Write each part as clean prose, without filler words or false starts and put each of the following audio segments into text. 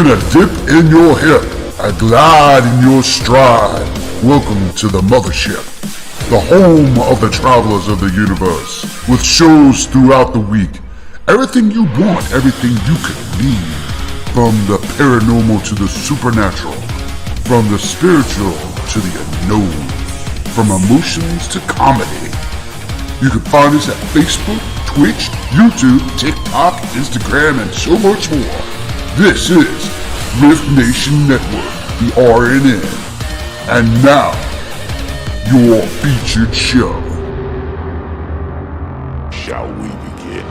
Gonna dip in your hip, I glide in your stride. Welcome to the mothership, the home of the travelers of the universe, with shows throughout the week. Everything you want, everything you could need. From the paranormal to the supernatural, from the spiritual to the unknown, from emotions to comedy. You can find us at Facebook, Twitch, YouTube, TikTok, Instagram, and so much more. This is Rift Nation Network, the RNN. And now, your featured show. Shall we begin?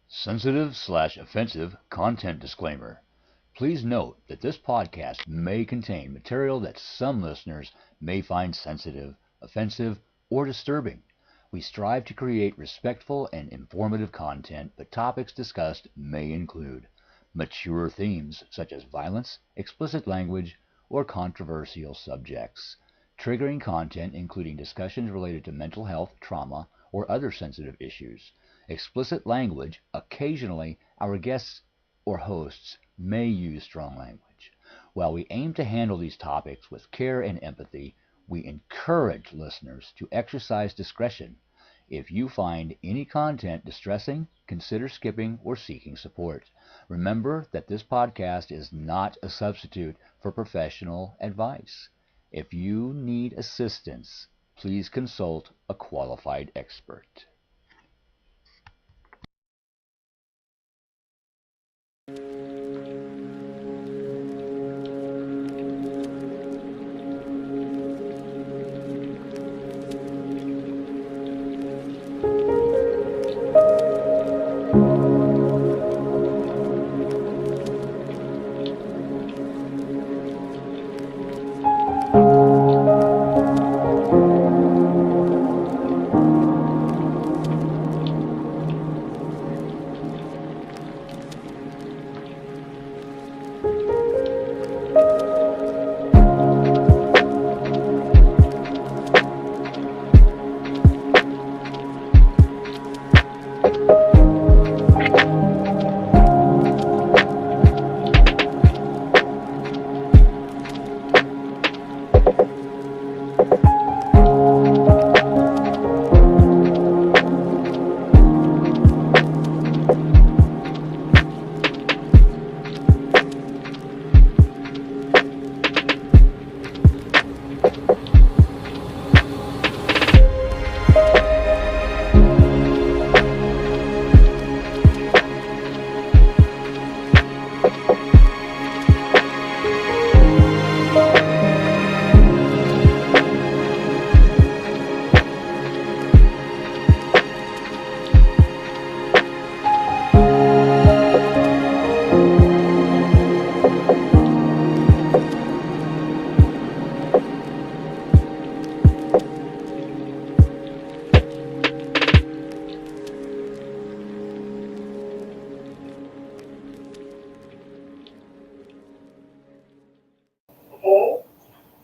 Sensitive/offensive content disclaimer. Please note that this podcast may contain material that some listeners may find sensitive, offensive, or disturbing. We strive to create respectful and informative content, but topics discussed may include mature themes such as violence, explicit language, or controversial subjects, triggering content including discussions related to mental health, trauma, or other sensitive issues, explicit language. Occasionally, our guests or hosts may use strong language. While we aim to handle these topics with care and empathy, we encourage listeners to exercise discretion. If you find any content distressing, consider skipping or seeking support. Remember that this podcast is not a substitute for professional advice. If you need assistance, please consult a qualified expert.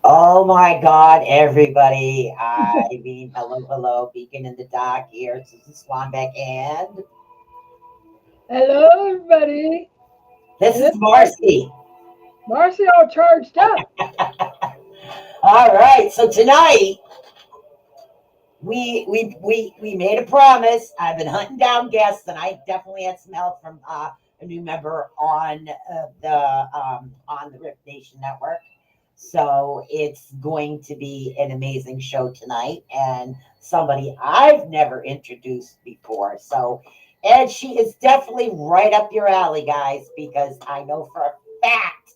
Oh my God, everybody. I mean, hello, Beacon in the Dark here. This is Swanbeck and Hello, everybody. this is Marcy. Marcy all charged up. All right, so tonight we made a promise. I've been hunting down guests, and I definitely had some help from a new member on the Rift Nation Network. So it's going to be an amazing show tonight, and somebody I've never introduced before. And she is definitely right up your alley, guys, because I know for a fact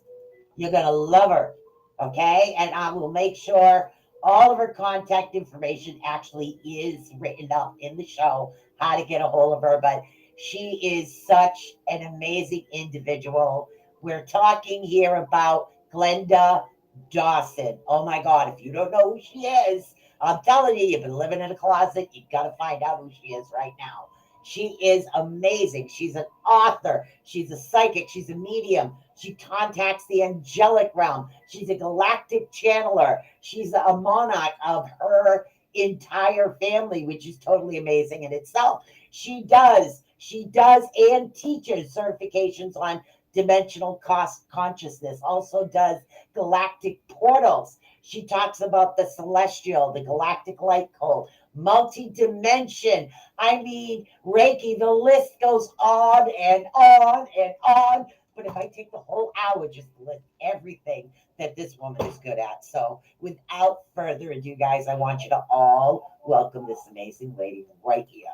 you're going to love her, okay? And I will make sure all of her contact information actually is written up in the show, how to get a hold of her. But she is such an amazing individual. We're talking here about Glenda Dawson. Oh my God, if you don't know who she is, I'm telling you, you've been living in a closet. You've got to find out who she is right now. She is amazing. She's an author. She's a psychic. She's a medium. She contacts the angelic realm. She's a galactic channeler. She's a monarch of her entire family, which is totally amazing in itself. She does and teaches certifications on dimensional cost consciousness, also does galactic portals. She talks about the celestial, the galactic light code, multi-dimension. I mean, Reiki, the list goes on and on and on. But if I take the whole hour just to list everything that this woman is good at. So without further ado, guys, I want you to all welcome this amazing lady right here.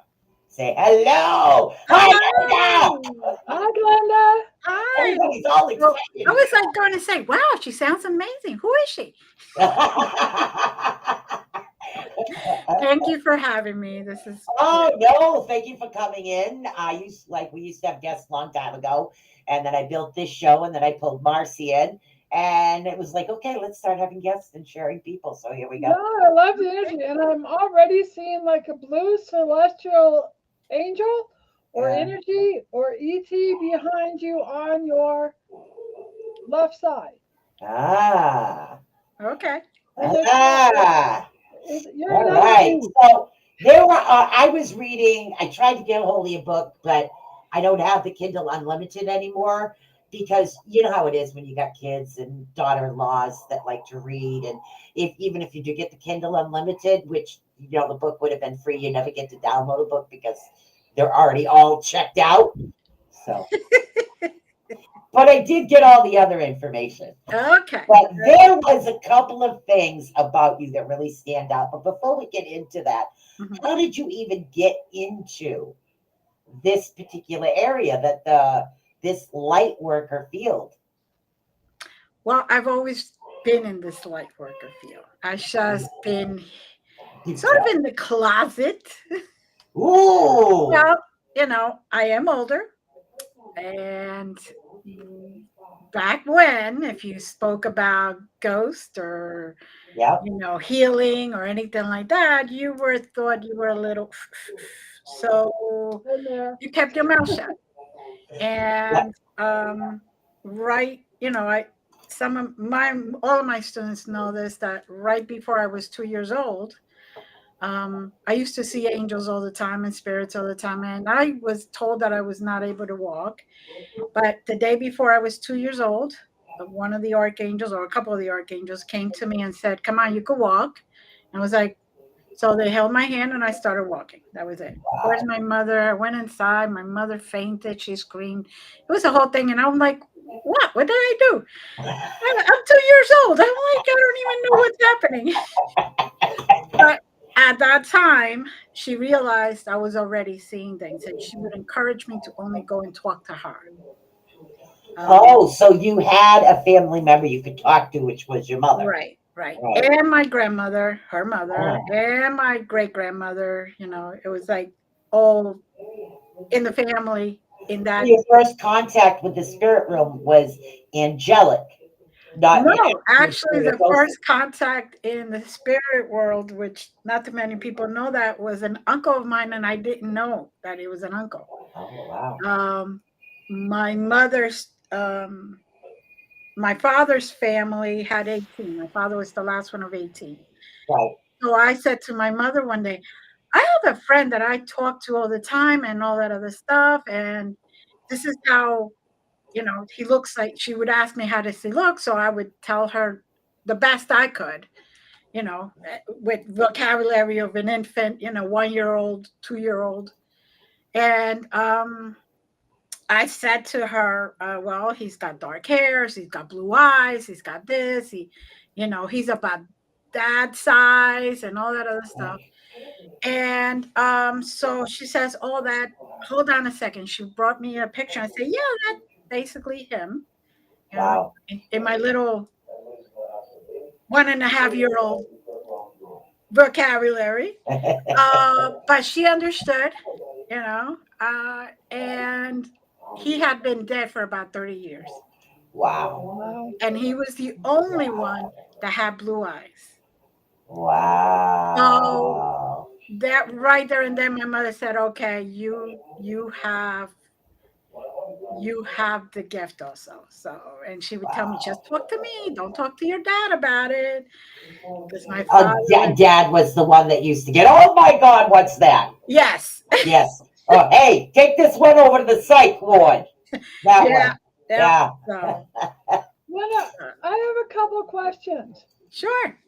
Say hello. Hi, Linda. Hi, Glenda. Hi. Everybody's all Well, excited. I was like going to say, wow, she sounds amazing. Who is she? Thank you for having me. This is Oh no, thank you for coming in. We used to have guests a long time ago, and then I built this show, and then I pulled Marcy in, and it was like, okay, let's start having guests and sharing people. So here we No, go. I love the energy, and I'm already seeing like a blue celestial angel or Yeah. energy or ET behind you on your left side. Ah, okay. And there's ah. you're All not right. alone. So there were. I was reading. I tried to get a hold of your book, but I don't have the Kindle Unlimited anymore because you know how it is when you got kids and daughter-in-laws that like to read, and even if you do get the Kindle Unlimited, which you know the book would have been free, you never get to download a book because they're already all checked out. So, but I did get all the other information. Okay. But there was a couple of things about you that really stand out. But before we get into that, Mhm. how did you even get into this particular area this light worker field? Well, I've always been in this light worker field. I just been sort of in the closet. Ooh, Well, I am older. And back when, if you spoke about ghost or yeah. healing or anything like that, you were thought you were a little so in there. you kept your mouth shut. And right, I some of my all of my students know this, that right before I was 2 years old, I used to see angels all the time and spirits all the time, and I was told that I was not able to walk. But the day before I was 2 years old, one of the archangels or a couple of the archangels came to me and said, "Come on, you can walk." And I was like, so they held my hand and I started walking. That was it. Of course, my mother, I went inside. My mother fainted. She screamed. It was a whole thing. And I'm like, what? What did I do? I'm 2 years old. I'm like, I don't even know what's happening. But at that time, she realized I was already seeing things, and she would encourage me to only go and talk to her. Oh, so you had a family member you could talk to, which was your mother. Right. Right. And my grandmother, her mother, Oh. and my great grandmother, it was like all in the family in that. Your first contact with the spirit realm was angelic. Not No, actually, the ghost. first contact in the spirit world, which not too many people know, that was an uncle of mine, and I didn't know that he was an uncle. Oh, wow. My mother's, my father's family had 18. My father was the last one of 18. Right. So I said to my mother one day, I have a friend that I talk to all the time and all that other stuff. And this is how, he looks like. She would ask me, how does he look? So I would tell her the best I could, with vocabulary of an infant, 1-year-old, 2-year-old. And I said to her, well, he's got dark hairs, he's got blue eyes, he's got this, he's about that size and all that other stuff. And so she says all that. Hold on a second. She brought me a picture. I said, yeah, that's basically him. Wow. In my little 1.5-year-old vocabulary. But she understood, and he had been dead for about 30 years. Wow. And he was the only one that had blue eyes. Wow. So that right there and then, my mother said, okay, you have you have the gift also. So, and she would tell me, just talk to me. Don't talk to your dad about it. Because my father, Dad was the one that used to get, oh my God, what's that? yes. Yes. Oh, hey, take this one over to the psych ward. That Yeah. one. Yeah. So, I have a couple of questions. sure.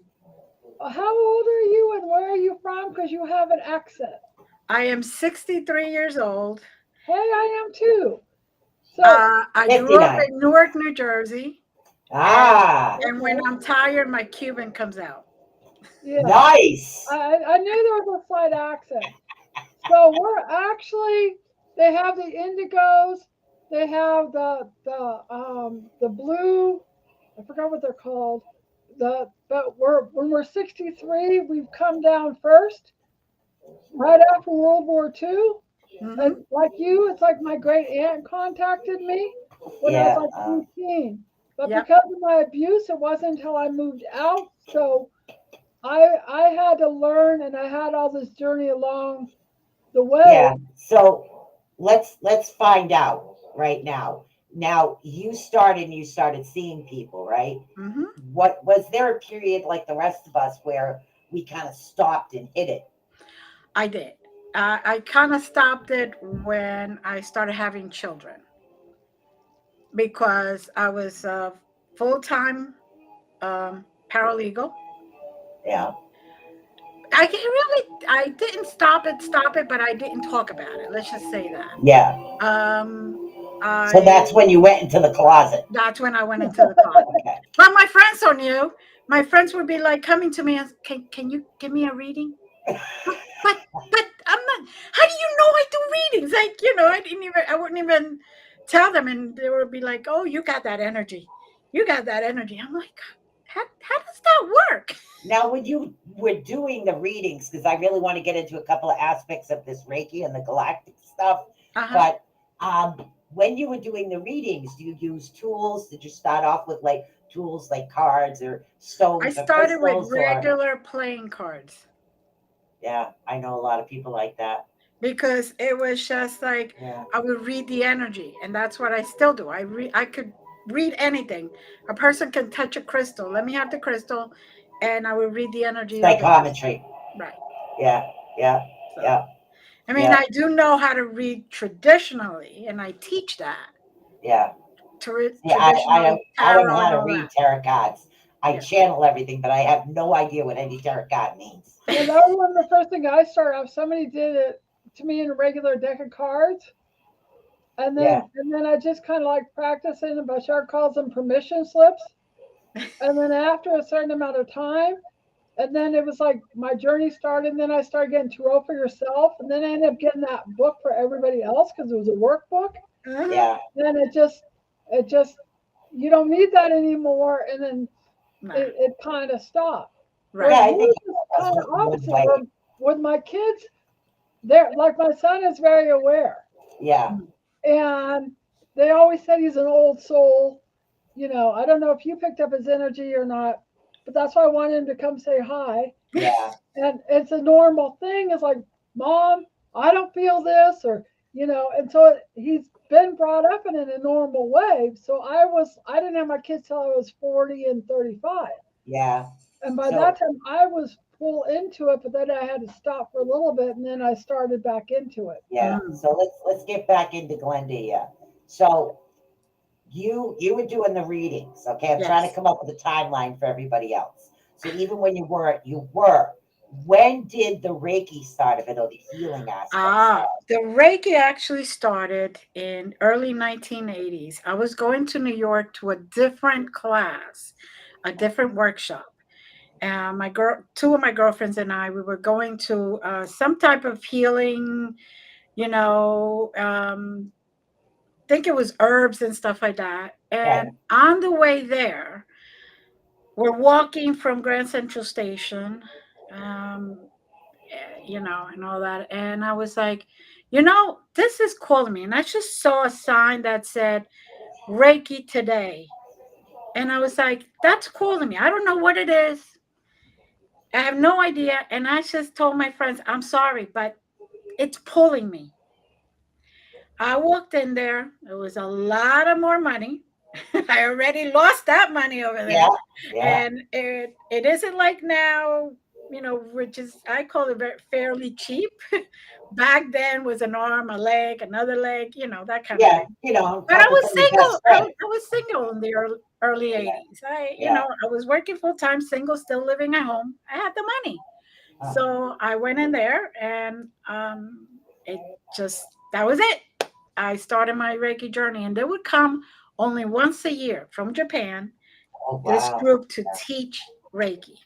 How old are you and where are you from? Because you have an accent. I am 63 years old. Hey, I am too. So I grew up 59. in Newark, New Jersey. Ah, And when I'm tired, my Cuban comes out. yeah, nice. I knew there was a slight accent. So we're actually, they have the indigos, they have the blue, I forgot what they're called. But when we're 63, we've come down first, right after World War II. Mhm. And like you, it's like my great aunt contacted me when I Yeah. was like 18. But Yep. because of my abuse, it wasn't until I moved out. So I had to learn, and I had all this journey along the way. Yeah. So let's find out right now. Now you started seeing people, right? Mhm. What was there a period like the rest of us where we kind of stopped and hit it? I did. I kind of stopped it when I started having children because I was a full time paralegal. Yeah. I didn't stop it, but I didn't talk about it. Let's just say that. Yeah. So that's when you went into the closet. That's when I went into the closet. Okay. But my friends so knew. My friends would be like coming to me and can you give me a reading? But I'm not. How do you know I do readings? Like, I wouldn't even tell them, and they would be like, "Oh, you got that energy. You got that energy." I'm like, how does that work? Now, when you were doing the readings, because I really want to get into a couple of aspects of this Reiki and the galactic stuff, Uh-huh. but when you were doing the readings, do you use tools? Did you start off with like tools like cards or stones I or started with crystals? Or regular playing cards yeah, I know a lot of people like that. because it was just like Yeah, I would read the energy, and that's what I still do. I could read anything. A person can touch a crystal. Let me have the crystal, and I will read the energy of the crystal. psychometry. Right. Yeah, yeah, So, yeah, I mean, yeah, I do know how to read traditionally, and I teach that. yeah. Yeah, Traditional I don't know tarot how and to all read that. tarot cards. I Yeah. channel everything, but I have no idea what any tarot card means. And that was one of the first thing I started off. Somebody did it to me in a regular deck of cards. And Yeah, then I just kind of like practicing, and Bashar calls them permission slips. And then after a certain amount of time, and then it was like my journey started, and then I started getting Tarot for Yourself. And then I ended up getting that book for everybody else because it was a workbook. Mhm. yeah, Then it just, you don't need that anymore. And then Nah, it kind of stopped. right. yeah. Whereas I think yours is that's kind of one opposite. way. With my kids, they're like my son is very aware. Yeah, And they always said he's an old soul. I don't know if you picked up his energy or not, but that's why I wanted him to come say hi. yeah, And it's a normal thing. It's like, Mom, I don't feel this, and so he's been brought up in a normal way. So I didn't have my kids till I was 40 and 35. yeah. And by So that time I was full into it, but then I had to stop for a little bit and then I started back into it. yeah. Mm. So let's get back into Glenda here. So you were doing the readings, okay? I'm trying to Yes. come up with a timeline for everybody else. So even when you weren't, you were. When did the Reiki start of it or the healing aspect start? The Reiki actually started in early 1980s. I was going to New York to a different class, a different workshop. Two of my girlfriends and I, we were going to some type of healing, think it was herbs and stuff like that. Right. And on the way there, we're walking from Grand Central Station, um, and all that. And I was like, this is calling me. And I just saw a sign that said Reiki today. And I was like, that's calling me. I don't know what it is. I have no idea. And I just told my friends, I'm sorry, but it's pulling me. I walked in there. It was a lot of more money. I already lost that money over there. Yeah, yeah, And it isn't like now, which is, I call it fairly cheap. Back then was an arm, a leg, another leg, that kind of yeah. thing. You know, But I talking was from your best single. friend. I was single in the early 80s. Yeah. I was working full time, single, still living at home. I had the money. Uh, So I went in there and it that was it. I started my Reiki journey, and they would come only once a year from Japan, oh this wow, group to teach Reiki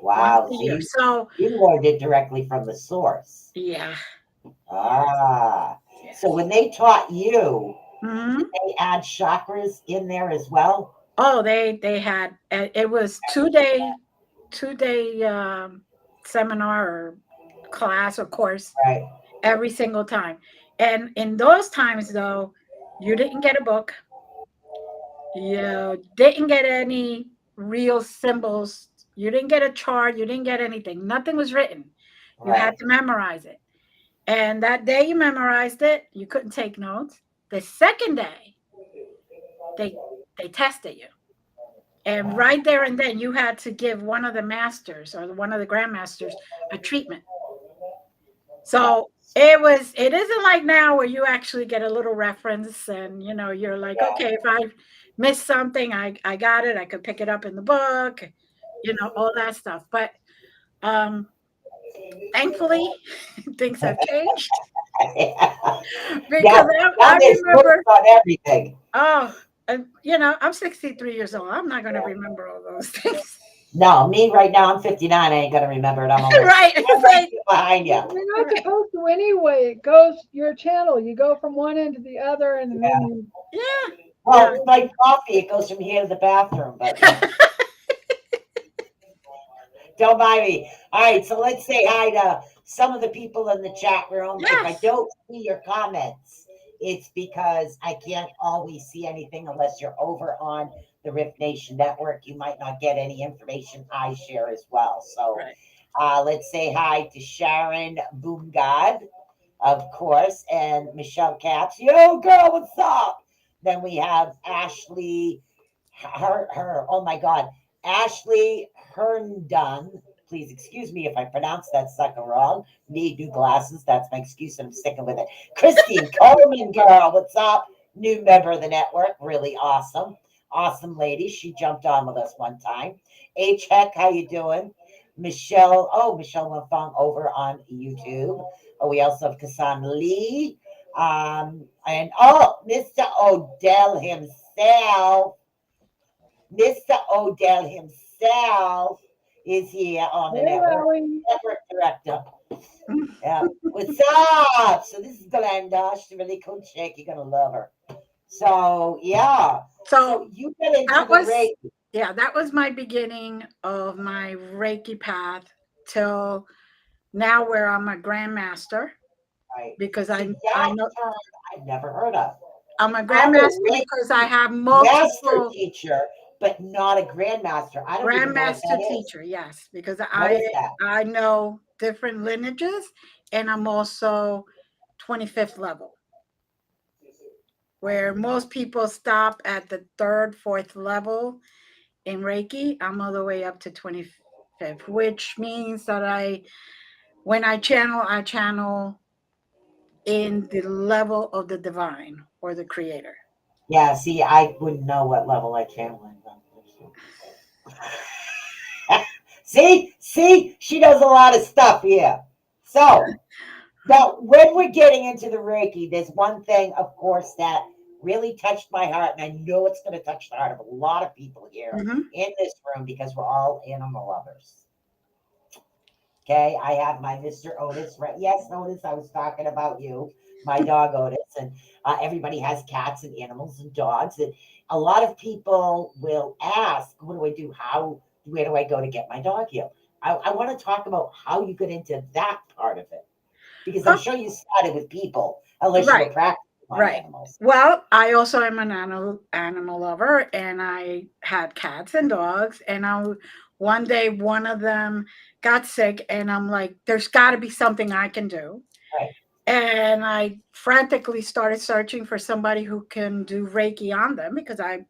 once wow. a So year. So, you learned it directly from the source. yeah. Ah. So Yes. when they taught you, did Mhm. they add chakras in there as well? Oh, they had it was 2 day seminar or class or course Right. every single time. And in those times, though, you didn't get a book. You didn't get any real symbols. You didn't get a chart. You didn't get anything. Nothing was written. You had Right. to memorize it. And that day you memorized it, you couldn't take notes. The second day, they they tested you. And Wow. right there and then you had to give one of the masters or one of the grandmasters a treatment. Wow. So it isn't like now where you actually get a little reference and you're like, Yeah. okay, if I missed something, I got it, I could pick it up in the book, all that stuff. But um thankfully things have changed Yeah. because Now I there's books remember, on everything. oh, I'm 63 years old. I'm not going to remember all those things. No, me right now, I'm 59. I ain't gonna remember it. I'm almost Right. It's right like, behind you. You're not supposed to anyway. It goes your channel. You go from one end to the other, and then you. yeah, Well, yeah. it's like coffee. It goes from here to the bathroom, but don't mind me. All right, so let's say hi to some of the people in the chat room. If I Yes. don't see your comments, it's because I can't always see anything unless you're over on the Rift Nation Network. You might not get any information I share as well. So Right. let's say hi to Sharon Boomgod, of course, and Michelle Katz. Yo, girl, what's up? Then we have Ashley, oh my God, Ashley Herndon. Please excuse me if I pronounce that sucker wrong. Need new glasses. That's my excuse, and I'm sticking with it. Christine Coleman, girl, what's up? New member of the network. Really awesome. Awesome lady. She jumped on with us one time. H Heck, how you doing? Michelle Lafong over on YouTube. Oh, we also have Kassan Lee. And Mr. Odell himself. Mr. Odell himself is here on the Hey, network. Ellie. Network director. Yeah. What's up? So this is Glenda. She's a really cool chick. You're gonna love her. So yeah. So So you get into that the was, Reiki. yeah, that was my beginning of my Reiki path till now where I'm a grandmaster Right. because See, I that know term I've never heard of. I'm a I'm a grandmaster Reiki because I have master multiple teacher, but not a grandmaster. I don't even know what grandmaster that is. teacher, yes, because What is that? I know different lineages and I'm also 25th level, where most people stop at the third, fourth level in Reiki. I'm all the way up to 25th, which means that when I channel in the level of the divine or the creator. Yeah, see, I wouldn't know what level I channel in. See, she does a lot of stuff here. So now, when we're getting into the Reiki, there's one thing, of course, that really touched my heart, and I know it's going to touch the heart of a lot of people here Mm-hmm. in this room because we're all animal lovers. Okay, I have my Mr. Otis, right? Yes, Otis, I was talking about you, my dog Otis, and everybody has cats and animals and dogs. And a lot of people will ask, what do I do? Where do I go to get my dog healed? I want to talk about how you get into that part of it because I'm sure you started with people, unless you were Right. practicing on Right. animals. Well, I also am an animal lover, and I had cats and dogs. And one day, one of them got sick, and I'm like, "There's got to be something I can do." Right. And I frantically started searching for somebody who can do Reiki on them because I,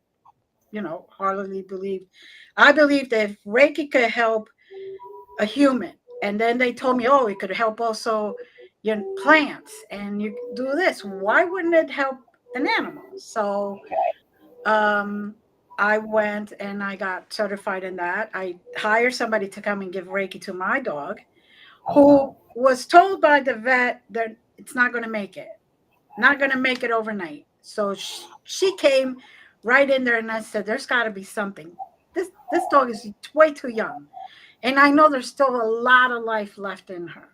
heartily believe. I believe that if Reiki could help a human, and then they told me, oh, it could help also your plants, and you do this. Why wouldn't it help an animal? So um, I went and I got certified in that. I hired somebody to come and give Reiki to my dog, who was told by the vet that it's not going to make it, not going to make it overnight. So she came right in there and I said, there's got to be something. This dog is way too young. And I know there's still a lot of life left in her.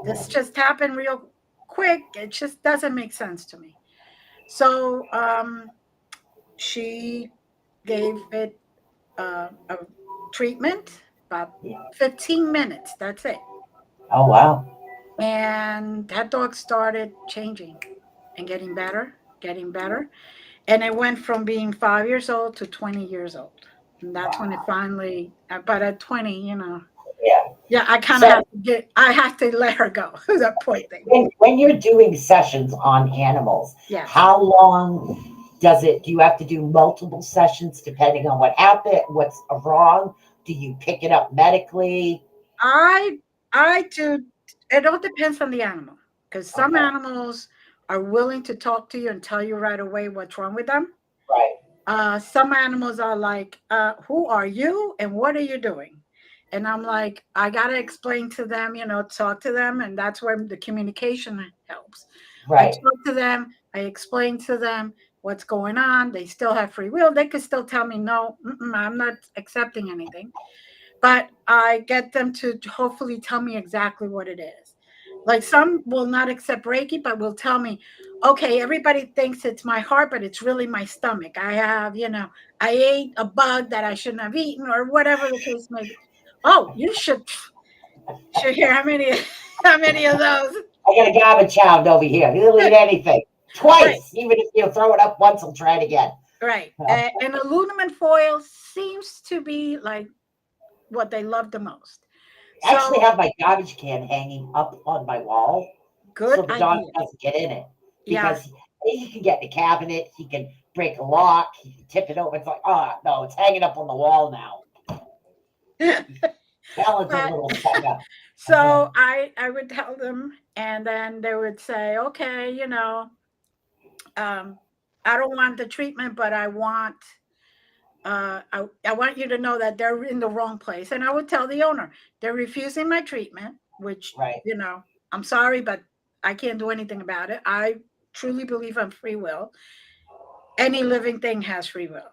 This just happened real quick. It just doesn't make sense to me. So she gave it a treatment, about 15 minutes. That's it. Oh, wow. And that dog started changing and getting better, getting better. And it went from being 5 years old to 20 years old. And that's when it finally, but at 20, Yeah. yeah, I kind So- of I have to let her go at that point. When you're doing sessions on animals, Yes. how long do you have to do multiple sessions depending on what happened, what's wrong? Do you pick it up medically? I do. It all depends on the animal because some Okay. animals are willing to talk to you and tell you right away what's wrong with them. Right. Some animals are like, who are you and what are you doing? And I'm like, I got to explain to them, talk to them. And that's where the communication helps. I Right. talk to them. I explain to them what's going on. They still have free will. They could still tell me, no, I'm not accepting anything. But I get them to hopefully tell me exactly what it is. Like some will not accept Reiki, but will tell me, okay, everybody thinks it's my heart, but it's really my stomach. I have, I ate a bug that I shouldn't have eaten or whatever the case may be. Oh, you should hear how many of those. I got a garbage hound over here. He'll eat anything. Twice. Right. Even if you throw it up once, he'll try it again. Right. And aluminum foil seems to be like what they love the most. I actually have my garbage can hanging up on my wall. Good So the dog idea. doesn't get in it. Yeah. Because he can get in the cabinet, he can break a lock, he can tip it over. It's like, oh, no, it's hanging up on the wall now. Talented little sucker. So I would tell them, and then they would say, okay, I don't want the treatment, but I want I want you to know that they're in the wrong place. And I would tell the owner, they're refusing my treatment, which, Right. I'm sorry, but I can't do anything about it. I truly believe in free will. Any living thing has free will,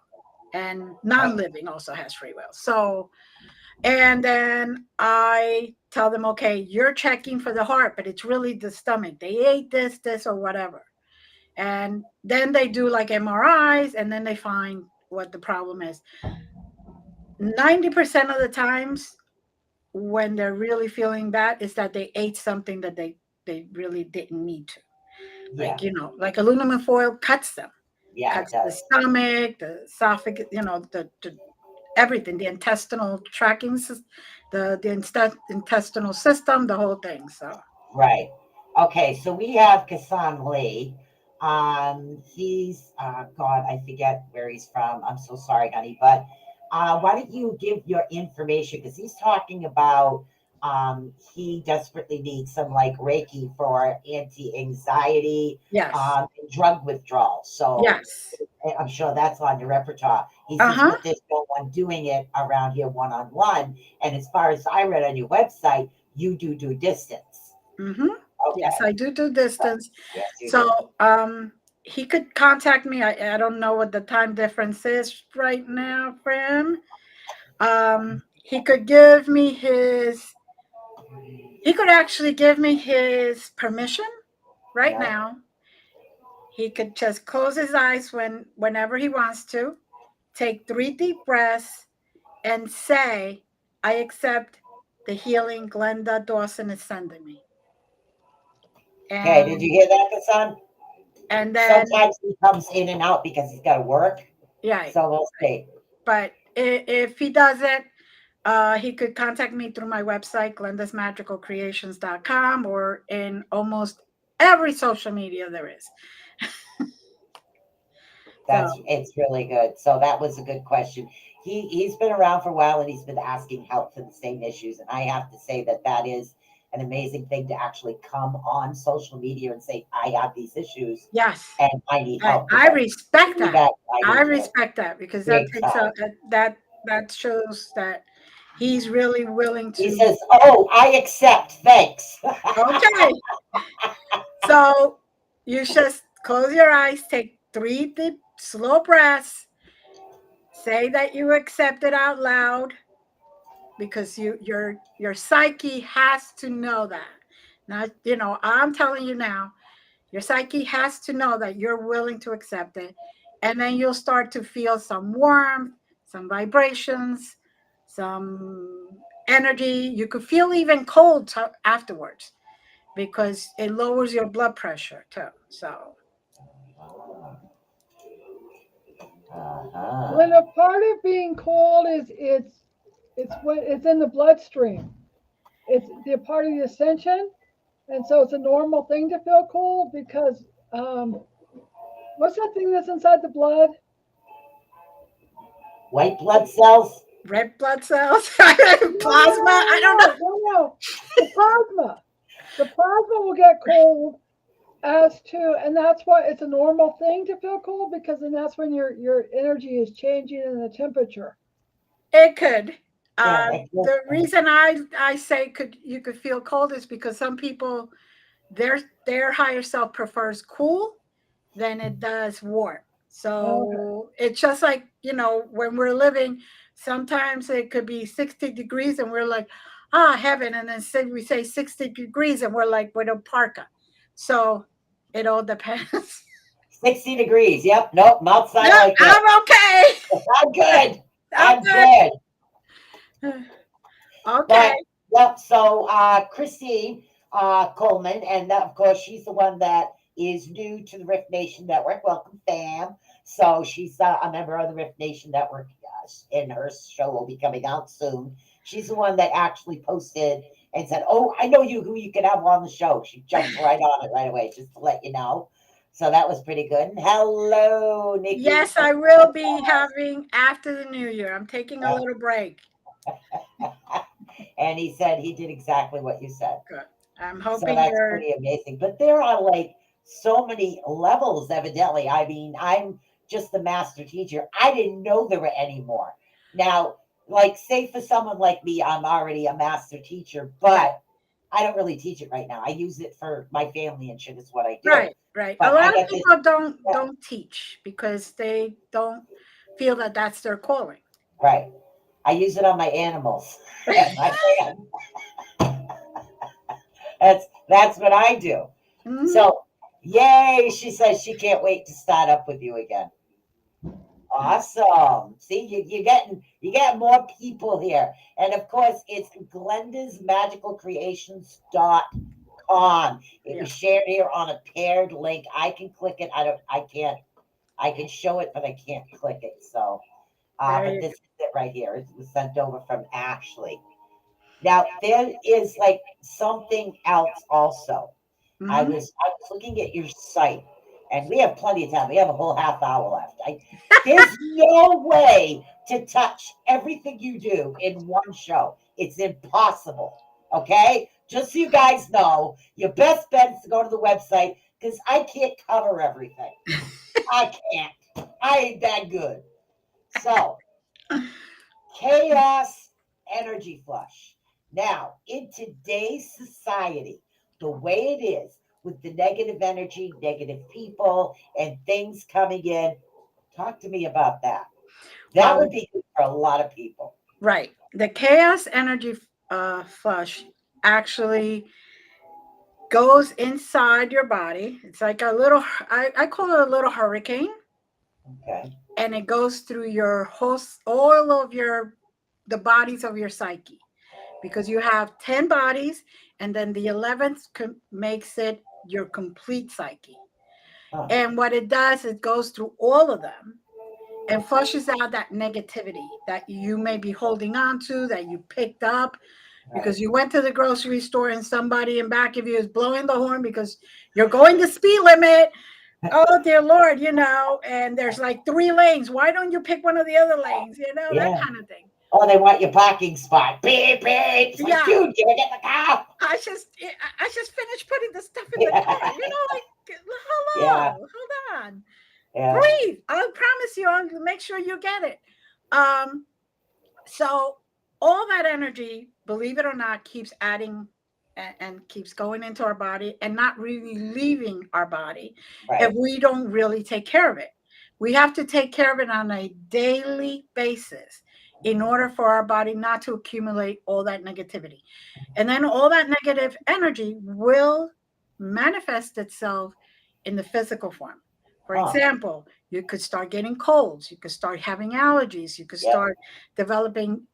and non-living also has free will. So, and then I tell them, okay, you're checking for the heart, but it's really the stomach. They ate this, or whatever. And then they do like MRIs, and then they find what the problem is. 90% of the times when they're really feeling bad is that they ate something that they really didn't need to. Yeah. Like, like aluminum foil cuts them. Yeah, it Cuts the does. stomach, the esophagus, the everything, the intestinal tracking, the intestinal system, the whole thing. So Right. Okay, so we have Kassan Lee. He's God, I forget where he's from. I'm so sorry, honey. But why don't you give your information? Because he's talking about he desperately needs some like Reiki for anti-anxiety, yes, and drug withdrawal. So yes, I'm sure that's on your repertoire. He says, Uh-huh. but there's no one doing it around here one-on-one. And as far as I read on your website, you do distance. hmm Okay. yes, I do distance. Yes, you do. So he could contact me. I don't know what the time difference is right now for him. He could give me he could actually give me his permission right Yeah. now. He could just close his eyes whenever he wants to, take 3 deep breaths, and say, I accept the healing Glenda Dawson is sending me. Okay, did you hear that, Kassan? And then, Sometimes he comes in and out because he's got to work. yeah, So we'll see. but if he doesn't, he could contact me through my website, glendasmagicalcreations.com, or in almost every social media there is. It's really good. So that was a good question. He's been around for a while and he's been asking help for the same issues. And I have to say that is an amazing thing to actually come on social media and say, I have these issues Yes, and I need help. I respect Do that. I do. respect that because that Big takes time. that shows that he's really willing He to. says, "Oh, I accept. Thanks." Okay, so you just close your eyes, take 3 deep, slow breaths, say that you accept it out loud, because your psyche has to know that. Now, I'm telling you now, your psyche has to know that you're willing to accept it, and then you'll start to feel some warmth, some vibrations, some energy. You could feel even cold afterwards because it lowers your blood pressure too. So When a part of being cold is it's when it's in the bloodstream. It's the part of the ascension, and so it's a normal thing to feel cold because what's that thing that's inside the blood? White blood cells. red blood cells, plasma. I don't know. No. The plasma. The plasma will get cold and that's why it's a normal thing to feel cold because then that's when your energy is changing in the temperature. It could. Yeah, The reason I say you could feel cold is because some people their higher self prefers cool than it does warm. So it's just like, when we're living, sometimes it could be 60 degrees and we're like, heaven. And then we say 60 degrees and we're like with a parka. So it all depends. 60 degrees. Yep. Nope. I'm outside Yep, like that. I'm okay. I'm good. I'm good. Okay. Yep. So Christine Coleman, and of course she's the one that is new to the Rift Nation Network. Welcome, fam. So she's a member of the Rift Nation Network, and her show will be coming out soon. She's the one that actually posted and said, "Oh, I know who you can have on the show." She jumped right on it right away, just to let you know. So that was pretty good. And hello, Nikki. Yes, I will be having after the new year. I'm taking a little break. And he said he did exactly what you said. Good. I'm hoping so that's pretty amazing. But there are like so many levels, evidently. I mean, I'm just the master teacher. I didn't know there were any more. Now, like, say for someone like me, I'm already a master teacher, but I don't really teach it right now. I use it for my family and shit is what I do. Right. But a lot of people don't teach because they don't feel that that's their calling. Right. I use it on my animals. That's what I do. Mhm. So, yay! She says she can't wait to start up with you again. Awesome. See, you're getting more people here, and of course, it's GlendasMagicalCreations.com. It was shared here on a paired link. I can click it. I can show it, but I can't click it. So, but this is it right here. It was sent over from Ashley. Now there is like something else also. Mhm. I was looking at your site, and we have plenty of time. We have a whole half hour left. There's no way to touch everything you do in one show. It's impossible. Okay, just so you guys know, your best bet is to go to the website because I can't cover everything. I can't. I ain't that good. So, chaos energy flush. Now, in today's society, the way it is with the negative energy, negative people, and things coming in, talk to me about that. That would be good for a lot of people. Right. The chaos energy flush actually goes inside your body. It's like a little, I call it a little hurricane. Okay. And it goes through your all of the bodies of your psyche, because you have 10 bodies, and then the 11th makes it your complete psyche. And what it does, it goes through all of them and flushes out that negativity that you may be holding on to, that you picked up, because you went to the grocery store and somebody in back of you is blowing the horn because you're going the speed limit. Oh dear Lord, and there's like 3 lanes. Why don't you pick one of the other lanes? That Yeah. kind of thing. Oh, they want your parking spot. Beep, beep. It's like, Yeah. dude, can I get the car? I just finished putting the stuff in the car. Like, hello, Yeah. hold on. Yeah. Breathe. I promise you, I'll make sure you get it. So all that energy, believe it or not, keeps adding and keeps going into our body and not really leaving our body Right. if we don't really take care of it. We have to take care of it on a daily basis in order for our body not to accumulate all that negativity. And then all that negative energy will manifest itself in the physical form. For example, you could start getting colds, you could start having allergies, you could start developing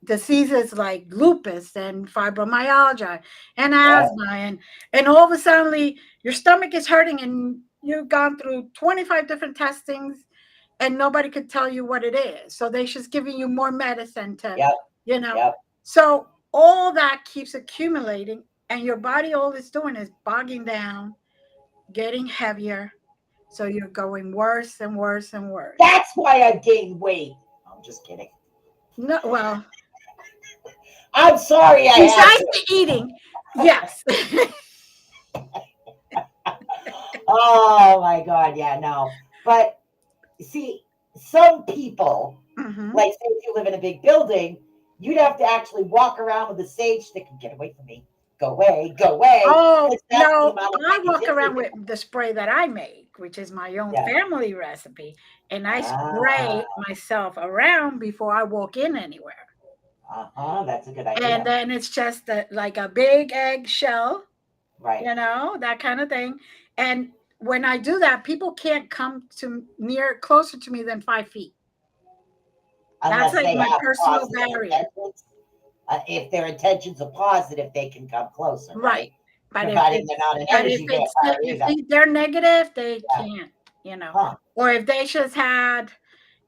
diseases like lupus and fibromyalgia and asthma, and all of a sudden your stomach is hurting and you've gone through 25 different testings and nobody could tell you what it is. So they're just giving you more medicine to, So all that keeps accumulating and your body, all it's doing is bogging down, getting heavier. So you're going worse and worse and worse. That's why I gained weight. I'm just kidding. No, well, I'm sorry. besides the eating, yes. Oh my God, yeah, no. But see, some people, like say if you live in a big building, you'd have to actually walk around with a sage stick and get away from me. Go away, go away. Oh, no, I walk around with the spray that I make, which is my own family recipe. And I spray myself around before I walk in anywhere. That's a good idea. And then it's just like a big egg shell, right? That kind of thing. And when I do that, people can't come to closer to me than 5 feet. Unless that's like my personal barrier. If their intentions are positive, they can come closer, right? But providing they're not an energy if they're negative, they can't, Or if they just had,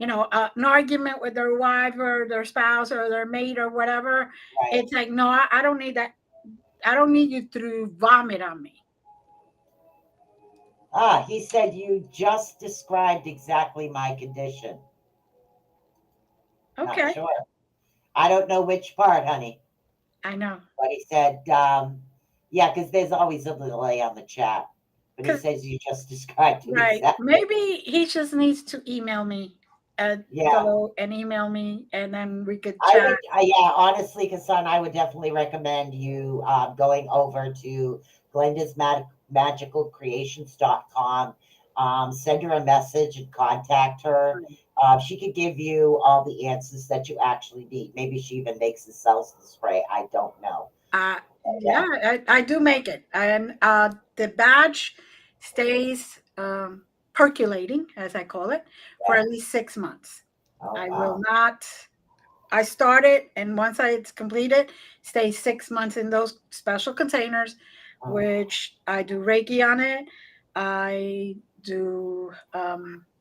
an argument with their wife or their spouse or their mate or whatever, it's like, no, I don't need that. I don't need you to vomit on me. He said you just described exactly my condition. Okay. Not sure. I don't know which part, honey. I know. But he said, because there's always a delay on the chat. But he says you just described it. Right. Exactly. Maybe he just needs to email me. Go and email me, and then we could chat. Honestly, Kassan, I would definitely recommend you going over to Glenda's magicalcreations.com. Send her a message and contact her. She could give you all the answers that you actually need. Maybe she even makes and sells the spray. I don't know. I do make it. And the badge stays percolating, as I call it, for at least 6 months. Will not. I start it, and once it's completed, stay 6 months in those special containers, which I do Reiki on it. I do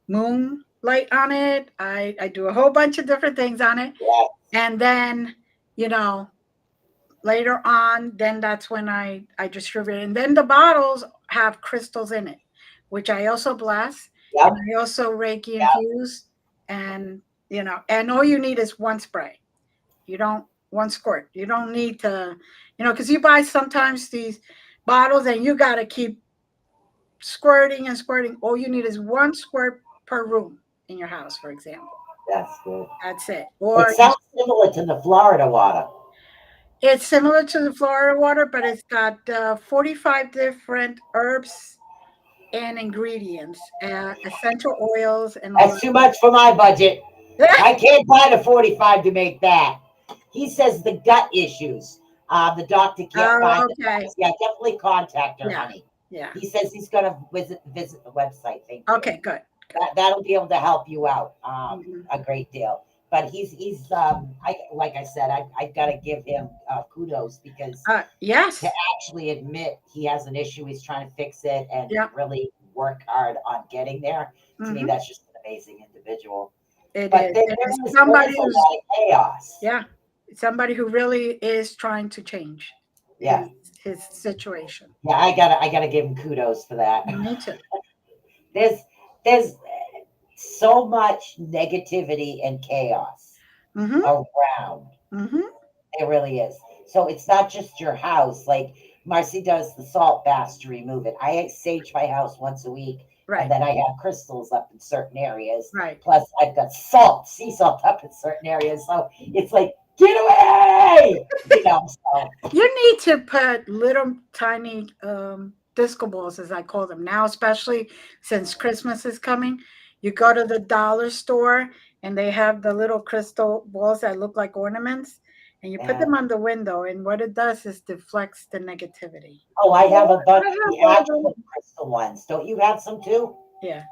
moonlight on it. I do a whole bunch of different things on it. And then, later on, then that's when I distribute it. And then the bottles have crystals in it, which I also bless. And I also Reiki infuse. And, and all you need is one spray. One squirt. You don't need to, because you buy sometimes these bottles and you got to keep squirting and squirting. All you need is one squirt per room in your house, for example. That's good. That's it. Or it sounds similar to the Florida water. It's similar to the Florida water, but it's got 45 different herbs and ingredients, essential oils, and that's too much for my budget. I can't buy the 45 to make that. He says the gut issues. The doctor can't find it. Yeah, definitely contact her, honey. Yeah. He says he's going to visit the website. Thank you. Okay, good. That'll be able to help you out a great deal. But he's like I said, I got to give him kudos because to actually admit he has an issue, he's trying to fix it and really work hard on getting there. To me, that's just an amazing individual. There's somebody who's chaos. Yeah. somebody who really is trying to change Yeah. his situation. Yeah, I gotta give him kudos for that. Me too. There's so much negativity and chaos Mm-hmm. around. Mm-hmm. It really is. So it's not just your house. Like Marcy does the salt baths to remove it. I sage my house once a week, Right. and then I have crystals up in certain areas. Right. Plus, I've got sea salt up in certain areas. So it's like, get away! So You need to put little tiny disco balls, as I call them now, especially since Christmas is coming. You go to the dollar store and they have the little crystal balls that look like ornaments, and you put Yeah. them on the window, and what it does is deflects the negativity. oh, I have a bunch I of have the one of actual crystal ones. Don't you have some too? Yeah.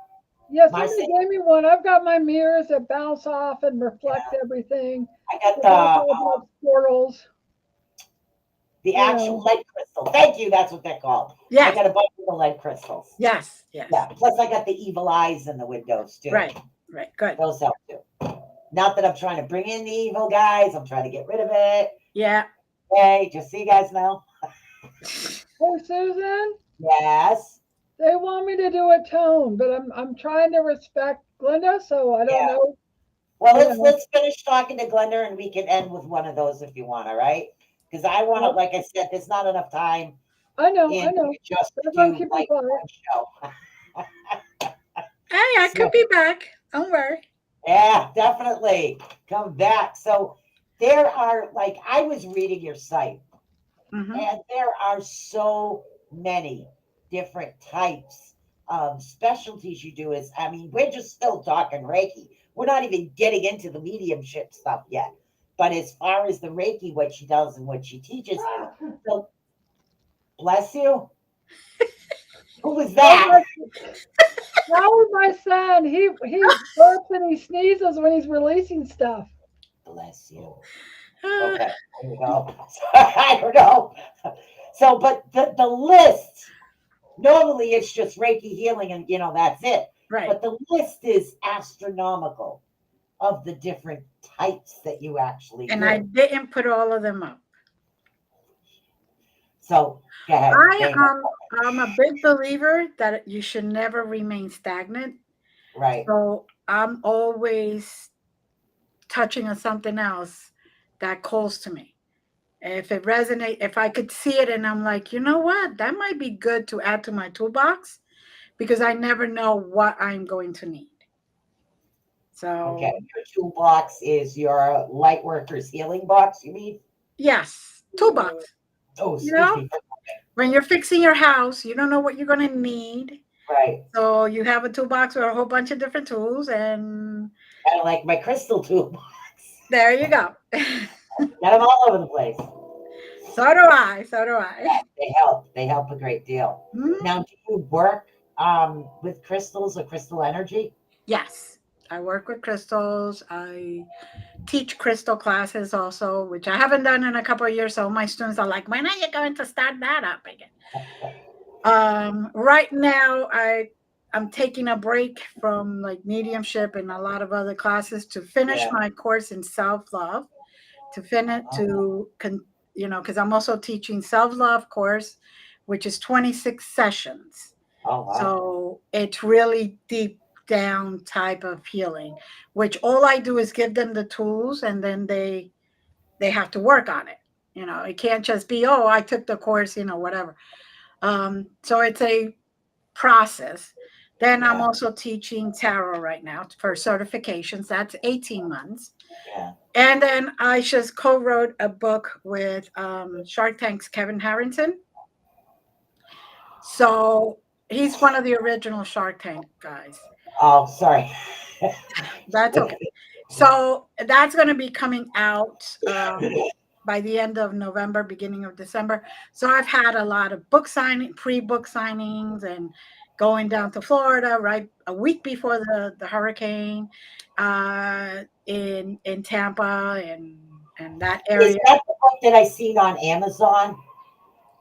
Yes, Marcy? somebody gave me one. I've got my mirrors that bounce off and reflect everything. I got It's also about portals. the Yeah. actual lead crystal. Thank you. That's what they're called. I Yes. got a bunch of the lead crystals. Yes. Yes. Yeah. Plus, I got the evil eyes in the windows too. Right. Right. Good. Those help too. Not that I'm trying to bring in the evil guys. I'm trying to get rid of it. Yeah. Okay, just so you guys know. Hey, Susan, Yes. they want me to do a tone, but I'm trying to respect Glenda, so I don't Yeah. know. Well, Yeah. let's finish talking to Glenda, and we can end with one of those if you want. All right? Because I want to, like I said, there's not enough time I know. just to That's why I'm do keeping like quiet. one show. Hey, I could be back. Don't worry. Yeah, definitely come back. So there are, like, I was reading your site, Mhm. and there are so many different types of specialties you do. I mean, we're just still talking Reiki. We're not even getting into the mediumship stuff yet. But as far as the Reiki, what she does and what she teaches, so bless you. Who was that? That was my son. He burps and he sneezes when he's releasing stuff. Bless you. Okay, there you go. I don't know. So, but the list, normally it's just Reiki healing and, that's it. Right. But the list is astronomical of the different types that you actually And do. I didn't put all of them up. So, go ahead. I'm a big believer that you should never remain stagnant. Right. So I'm always touching on something else that calls to me. If it resonates, if I could see it and I'm like, you know what, that might be good to add to my toolbox, because I never know what I'm going to need. So Okay, your toolbox is your light workers healing box, you mean? yes, toolbox. Oh, excuse know? me. When you're fixing your house, you don't know what you're going to need. Right. So you have a toolbox with a whole bunch of different tools, and Kind of like my crystal toolbox. there you go. Got them all over the place. So do I. Yeah, they help. They help a great deal. Mhm. Now, do you work with crystals or crystal energy? Yes, I work with crystals. I teach crystal classes also, which I haven't done in a couple of years. So my students are like, when are you going to start that up again? Right now, I'm taking a break from like mediumship and a lot of other classes to finish my course in self-love, because I'm also teaching self-love course, which is 26 sessions. Oh, wow. So it's really deep down type of healing, which all I do is give them the tools, and then they have to work on it. It can't just be, oh, I took the course, whatever. So it's a process. Then I'm also teaching tarot right now for certifications. That's 18 months. Yeah. And then I just co-wrote a book with Shark Tank's Kevin Harrington. So he's one of the original Shark Tank guys. Oh, sorry. That's okay. So that's going to be coming out by the end of November, beginning of December. So I've had a lot of pre-book signings, and going down to Florida right a week before the hurricane in Tampa and that area. Is that the book that I seen on Amazon?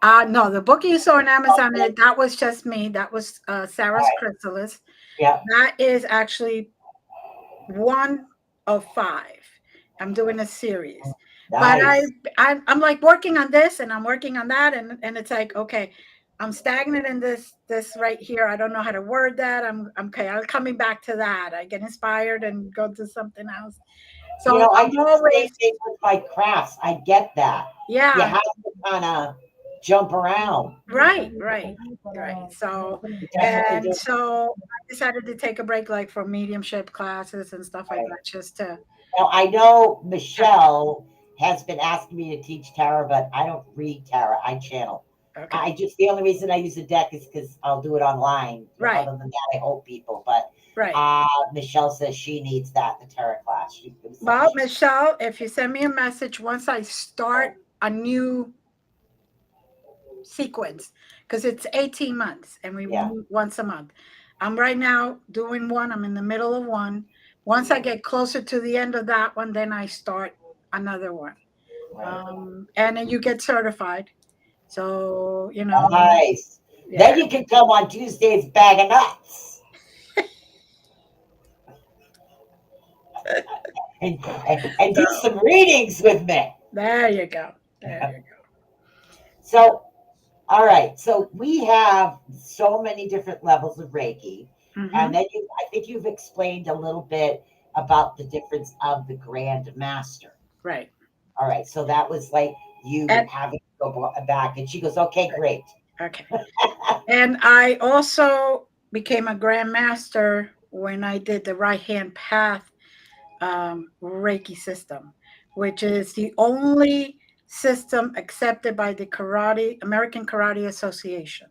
No, the book you saw on Amazon, that was just me. That was Sarah's Chrysalis. Yeah. That is actually 1 of 5. I'm doing a series. But Nice. I'm like working on this and I'm working on that, and it's like, okay, I'm stagnant in this right here. I don't know how to word that. I'm okay. I'm coming back to that. I get inspired and go to something else. You So know, I I'm do the same always, thing with my crafts. I get that. You yeah, have to kind of jump around. right. So You definitely do. I decided to take a break, like from mediumship classes and stuff like Right. that, just to. Now, I know Michelle has been asking me to teach tarot, but I don't read tarot. I channel. Okay, I just, the only reason I use a deck is because I'll do it online. right, Other than that, I hold people. But right. Michelle says she needs that, the tarot class. Well, Michelle, if you send me a message once I start a new sequence, because it's 18 months and we Yeah. meet once a month. I'm right now doing one. I'm in the middle of one. Once I get closer to the end of that one, then I start another one. Right. And then you get certified. So, you know, Nice. yeah. Then you can come on Tuesday's Bag of Nuts and do some readings with me. There you go. There you So, all right. So we have so many different levels of Reiki. go. And then I think you've explained a little bit about the difference of the Grand Master. Right. All right. So that was like you And, having to go back. And she goes, okay, great. okay. And I also became a grandmaster when I did the right hand path Reiki system, which is the only system accepted by the American Karate Association.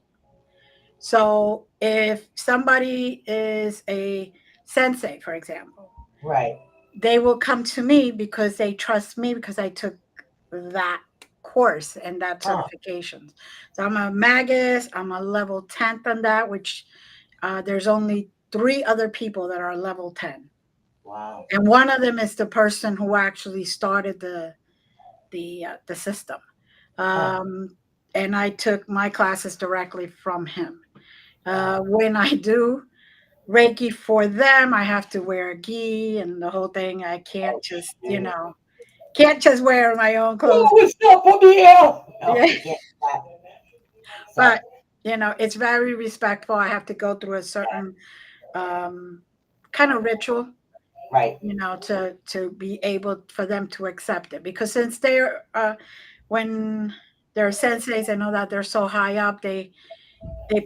So if somebody is a sensei, for example, Right. they will come to me because they trust me because I took that course and that certification. So I'm a Magus, I'm a level 10th on that, which there's only 3 other people that are level 10. Wow. And one of them is the person who actually started the system. And I took my classes directly from him. When I do Reiki for them, I have to wear a gi and the whole thing. I can't just, can't just wear my own clothes. Oh, it's up on the air. No, Yeah. you can't do that. So, But it's very respectful. I have to go through a certain kind of ritual, right. to be able for them to accept it. Because since they're when they're senseis and all that, they're so high up, they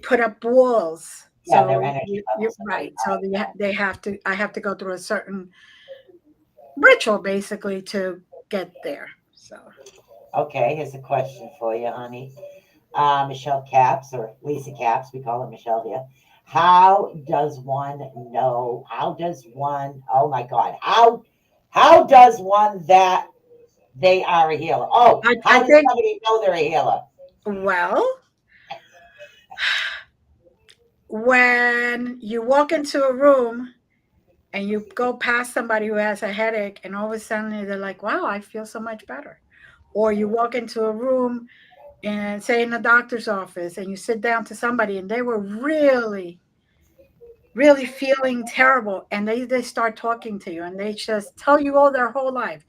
put up walls. Yeah, their So energy you're levels are right. very So high. they have to. I have to go through a certain ritual basically to get there. So Okay, here's a question for you, honey. Michelle Caps, or Lisa Caps, we call her Michelle here. How does one know? How does one? Oh my God! How does one that they are a healer? Oh, I how does think, somebody know they're a healer? well, when you walk into a room and you go past somebody who has a headache and all of a sudden they're like, wow, I feel so much better. Or you walk into a room and say in the doctor's office and you sit down to somebody and they were really, really feeling terrible and they start talking to you and they just tell you all their whole life.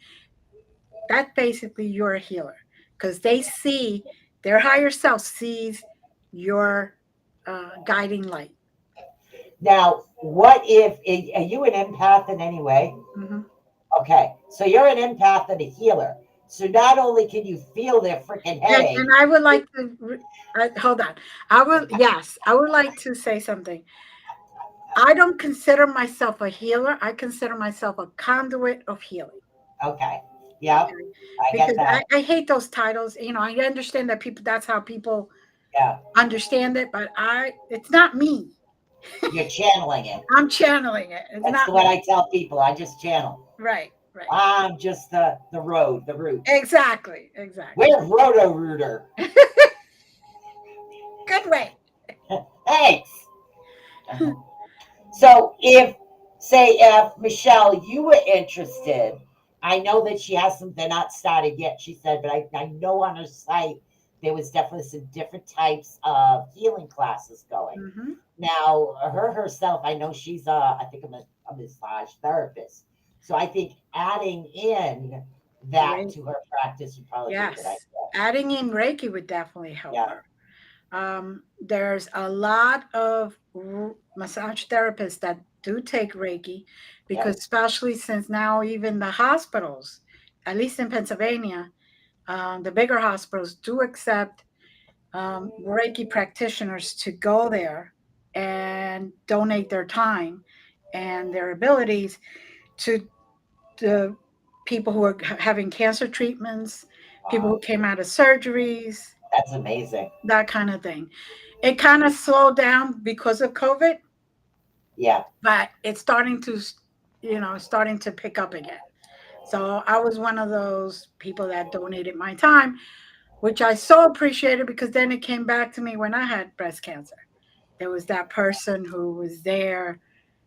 That's basically you're a healer because they see their higher self sees your guiding light. Now, what if are you an empath in any way? Mm-hmm. Okay, so you're an empath and a healer. So not only can you feel their freaking headache. And I would like to hold on. I would like to say something. I don't consider myself a healer. I consider myself a conduit of healing. Okay, yeah, Okay? I get Because that. I hate those titles. I understand that people, that's how people Yeah, understand it, but it's not me. you're channeling it. I'm channeling it. It's That's not what me. I tell people. I just channel. Right. I'm just the road, the route. Exactly. We're Roto Rooter. Good way. Thanks. So if Michelle, you were interested, I know that she has some, they're not started yet, she said, but I know on her site there was definitely some different types of healing classes going. Mm-hmm. Now, her herself, I know she's I think a massage therapist. So I think adding in that Right. to her practice would probably be a good idea. Yes. Adding in Reiki would definitely help Yeah. her. There's a lot of massage therapists that do take Reiki because, especially since now, even the hospitals, at least in Pennsylvania, the bigger hospitals do accept Reiki practitioners to go there and donate their time and their abilities to the people who are having cancer treatments, people Wow, who came out of surgeries, that's amazing. that kind of thing. It kind of slowed down because of COVID, Yeah. but it's starting to, starting to pick up again. So I was one of those people that donated my time, which I so appreciated because then it came back to me when I had breast cancer. There was that person who was there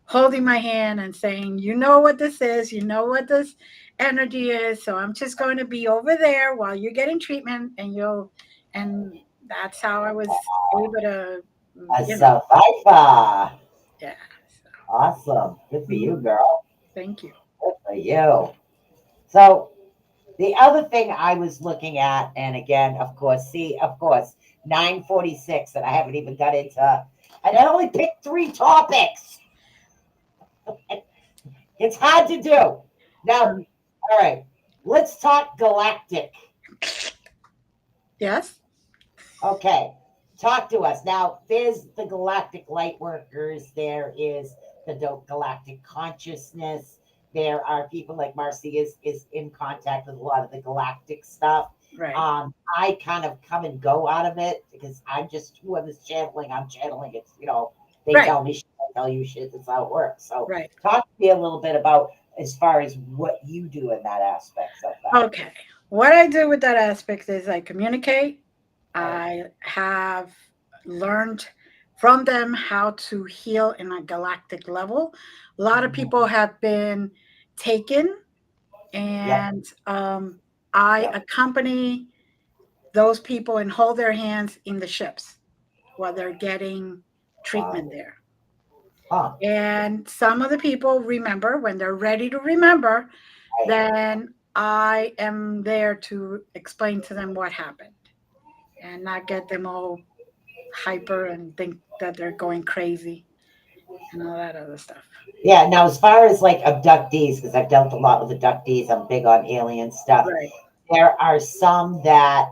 holding my hand and saying, you know what this is, you know what this energy is. So I'm just going to be over there while you're getting treatment and that's how I was able to, A you know, survivor. yeah. Awesome. Good for you, Mhm. girl. Thank you. Good for you. So the other thing I was looking at, and again, of course, 9:46, and I haven't even got into. And I only picked 3 topics. It's hard to do. Now, Um, all right, let's talk galactic. yes. Okay, talk to us. Now, there's the galactic light workers, there is the galactic consciousness. There are people like Marcy is in contact with a lot of the galactic stuff. Right. I kind of come and go out of it because I'm just whoever's channeling, I'm channeling it. They Right. tell me shit, I tell you shit. That's how it works. So, Right. talk to me a little bit about as far as what you do in that aspect of that. Okay. What I do with that aspect is I communicate. I have learned from them how to heal in a galactic level. A lot of people have been taken, and I Yep. accompany those people and hold their hands in the ships while they're getting treatment there. Huh. And some of the people remember when they're ready to remember, Right. then I am there to explain to them what happened and not get them all hyper and think that they're going crazy and all that other stuff. Yeah. Now, as far as like abductees, because I've dealt a lot with abductees, I'm big on alien stuff. Right. There are some that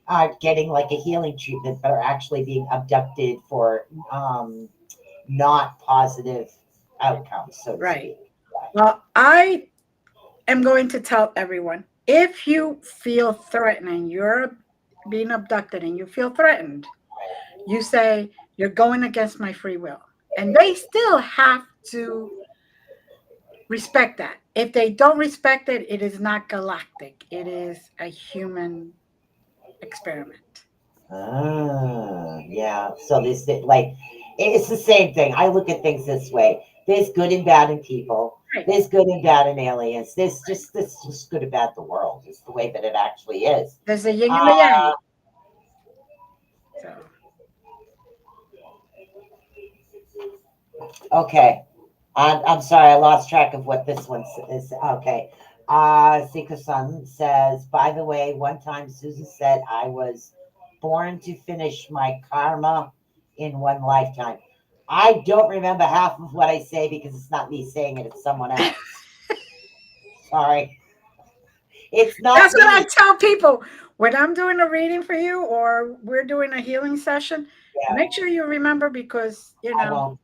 are getting like a healing treatment, but are actually being abducted for not positive outcomes, so to Right. speak. Well, I am going to tell everyone if you feel threatened and you're being abducted and you feel threatened, you say, you're going against my free will. And they still have to respect that. If they don't respect it, it is not galactic, it is a human experiment. Yeah. So this like it's the same thing. I look at things this way. There's good and bad in people. Right. There's good and bad in aliens. There's just good and bad in the world. It's the way that it actually is. There's a yin and a yang. So. Okay. I'm sorry, I lost track of what this one is. Okay. Seeker Sun says, by the way, one time Susan said I was born to finish my karma in one lifetime. I don't remember half of what I say because it's not me saying it, it's someone else. Sorry. It's not That's what me. I tell people when I'm doing a reading for you or we're doing a healing session. Yeah. Make sure you remember because I won't.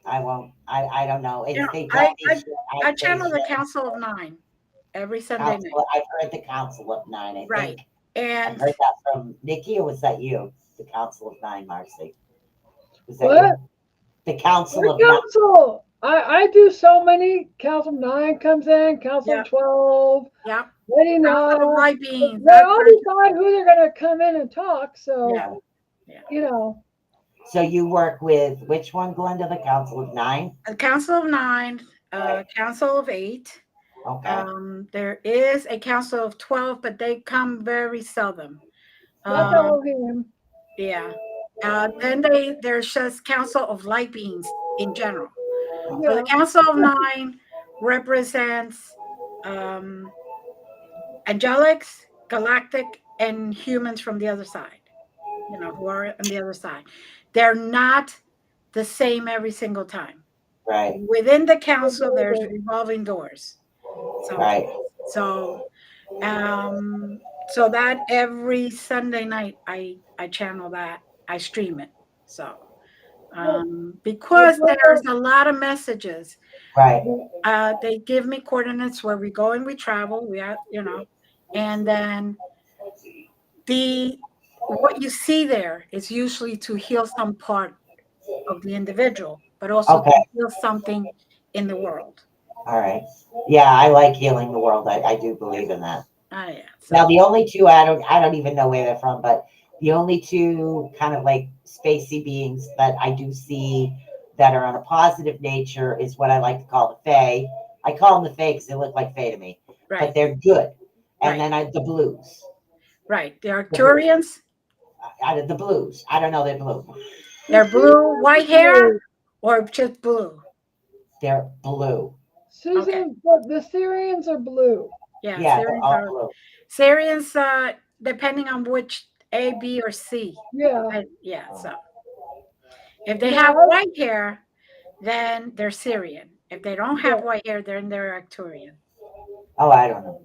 I don't know. It's they tell I, me shit, I say channel the shit. Council of Nine every Sunday night. I've heard the Council of Nine, I Right. think. And I heard that from Nikki, or was that you? The Council of Nine, Marcy. Was that What? you? The Council What of Nine. council? I do so many. Council 9 comes in, Council Yeah. 12, yeah, 89. Council of Light Beings. They all decide who they're going to come in and talk. So, Yeah. you know. So you work with which one, Glenda? The Council of Nine? A Council of Nine, Council of 8. Okay. There is a Council of 12, but they come very seldom. That's Elohim. Yeah. Then there's just Council of Light Beings in general. So the Council of Nine represents angelics, galactic, and humans from the other side, who are on the other side. They're not the same every single time. Right. Within the council, there's revolving doors. Right. So, um, so that every Sunday night, I channel that, I stream it. So, because there's a lot of messages. Right. They give me coordinates where we go and we travel. And then what you see there is usually to heal some part of the individual, but also Okay. to heal something in the world. All right. Yeah, I like healing the world. I do believe in that. Yeah. Now the only two I don't even know where they're from, but the only two kind of like spacey beings that I do see that are on a positive nature is what I like to call the Fae. I call them the Fae because they look like Fae to me, but they're good. And then the Blues. Right. The Arcturians. The Blues. I don't know. They're blue. They're blue, white hair, or just blue. They're blue. Susan, but the Syrians are blue. Yeah, Syrians are blue. Syrians, depending on which A, B, or C. Yeah. So if they have white hair, then they're Syrian. If they don't have white hair, then they're Arcturian. Oh, I don't know.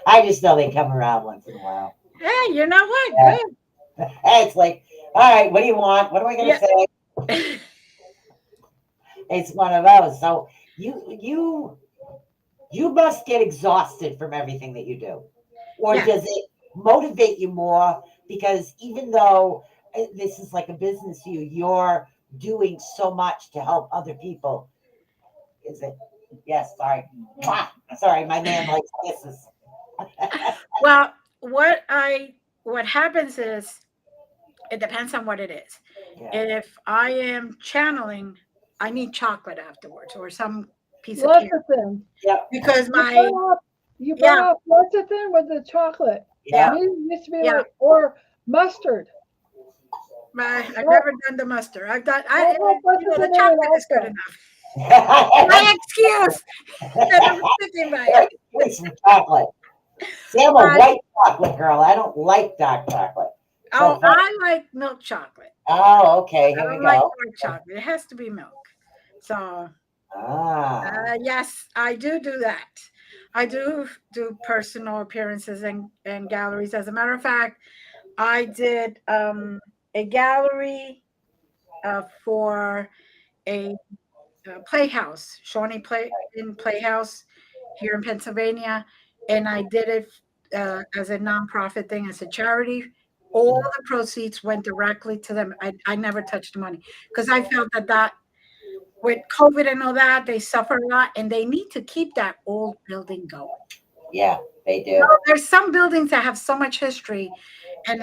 I just know they come around once in a while. Hey, you know what? Yeah. Good. It's like, all right, what do you want? What am I going to say? It's one of those. So you must get exhausted from everything that you do, or does it motivate you more? Because even though this is like a business to you, you're doing so much to help other people. Is it? Yes. Sorry. Sorry, my man likes kisses. Well, what happens is it depends on what it is. Yeah. If I am channeling, I need chocolate afterwards or some piece of cake. Lecithin. Yeah. Because you brought up lecithin with the chocolate. Yeah. It used to be like, or mustard. I've never done the mustard. I've done the chocolate is good enough. My excuse. I'm thinking about it. With some chocolate. See, I'm a white chocolate girl. I don't like dark chocolate. Oh, I like milk chocolate. Oh, okay. Here we go. I like dark chocolate. It has to be milk. So, yes, I do that. I do personal appearances and galleries. As a matter of fact, I did a gallery for a playhouse, Shawnee Playhouse here in Pennsylvania, and I did it as a nonprofit thing, as a charity. All the proceeds went directly to them. I never touched the money because I felt that with COVID and all that, they suffer a lot, and they need to keep that old building going. Yeah, they do. There's some buildings that have so much history, and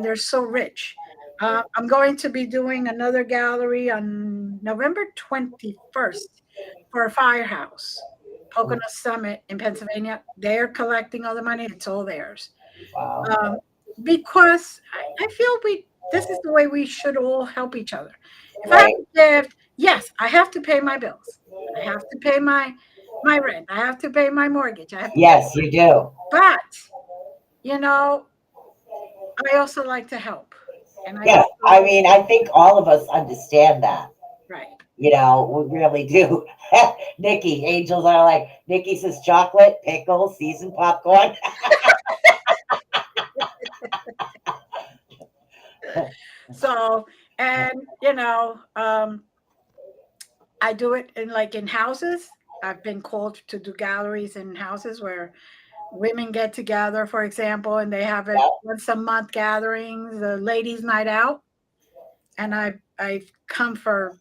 they're so rich. I'm going to be doing another gallery on November 21st for a firehouse, Pocono Summit in Pennsylvania. They're collecting all the money. It's all theirs. Wow. Because I feel this is the way we should all help each other. If I have a gift, yes, I have to pay my bills. I have to pay my rent. I have to pay my mortgage. Yes, you do. But, I also like to help. And I mean, I think all of us understand that. Right. We really do. Nikki, angels are like, Nikki says chocolate, pickles, seasoned popcorn. So, and I do it in houses. I've been called to do galleries in houses where women get together, for example, and they have once a month gatherings, the ladies' night out. And I've come for,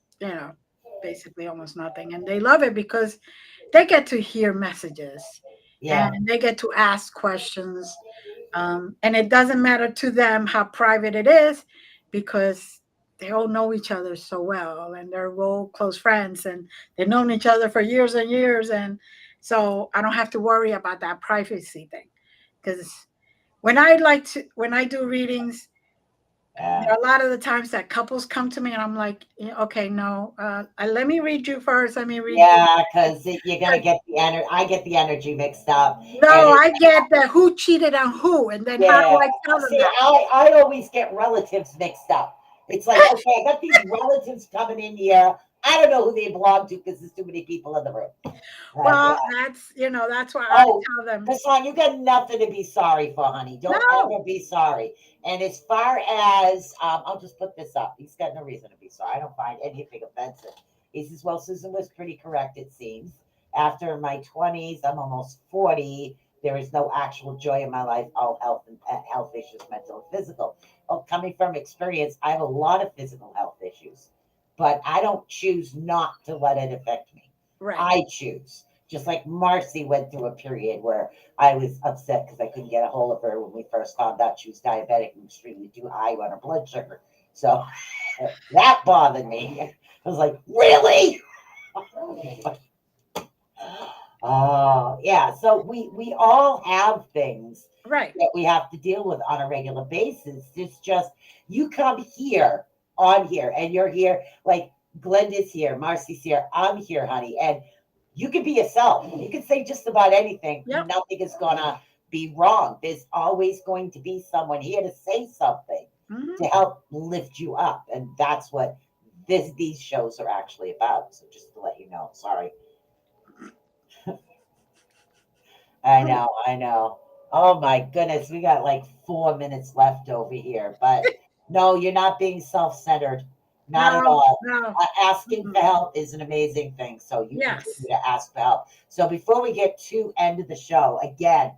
basically almost nothing. And they love it because they get to hear messages and they get to ask questions. And it doesn't matter to them how private it is because they all know each other so well and they're all close friends and they've known each other for years and years. And so I don't have to worry about that privacy thing. Because when I do readings, There are a lot of the times that couples come to me and I'm like, "Yeah, okay, no, let me read you first. Let me read you. Yeah, because you're gonna get the energy. I get the energy mixed up. No, And I get the who cheated on who, and then how yeah. do I tell them See, that? I always get relatives mixed up. It's like, okay, I got these relatives coming in here. I don't know who they belong to because there's too many people in the room. Well, Yeah. that's why I Oh, tell them. Hassan, you got nothing to be sorry for, honey. Don't No. ever be sorry. And as far as, I'll just put this up. He's got no reason to be sorry. I don't find anything offensive. He says, well, Susan was pretty correct, it seems. After my 20s, I'm almost 40. There is no actual joy in my life. All health issues, mental and physical. Well, coming from experience, I have a lot of physical health issues, but I don't choose not to let it affect me. Right. I choose. Just like Marcy went through a period where I was upset because I couldn't get a hold of her when we first found out she was diabetic and extremely too high on her blood sugar. So that bothered me. I was like, really? Oh, yeah. So we all have things Right. that we have to deal with on a regular basis. It's just you come here on here and you're here, like Glenda's here, Marcy's here, I'm here, honey, and you can be yourself. You can say just about anything. Yep. Nothing is gonna be wrong. There's always going to be someone here to say something Mhm. to help lift you up, and that's what these shows are actually about. So just to let you know, sorry. I know. Oh my goodness, we got like 4 minutes left over here. But no, you're not being self-centered. Not at No, all. no. Asking Mhm. for help is an amazing thing. So you Yes. continue to ask for help. So before we get to end of the show, again,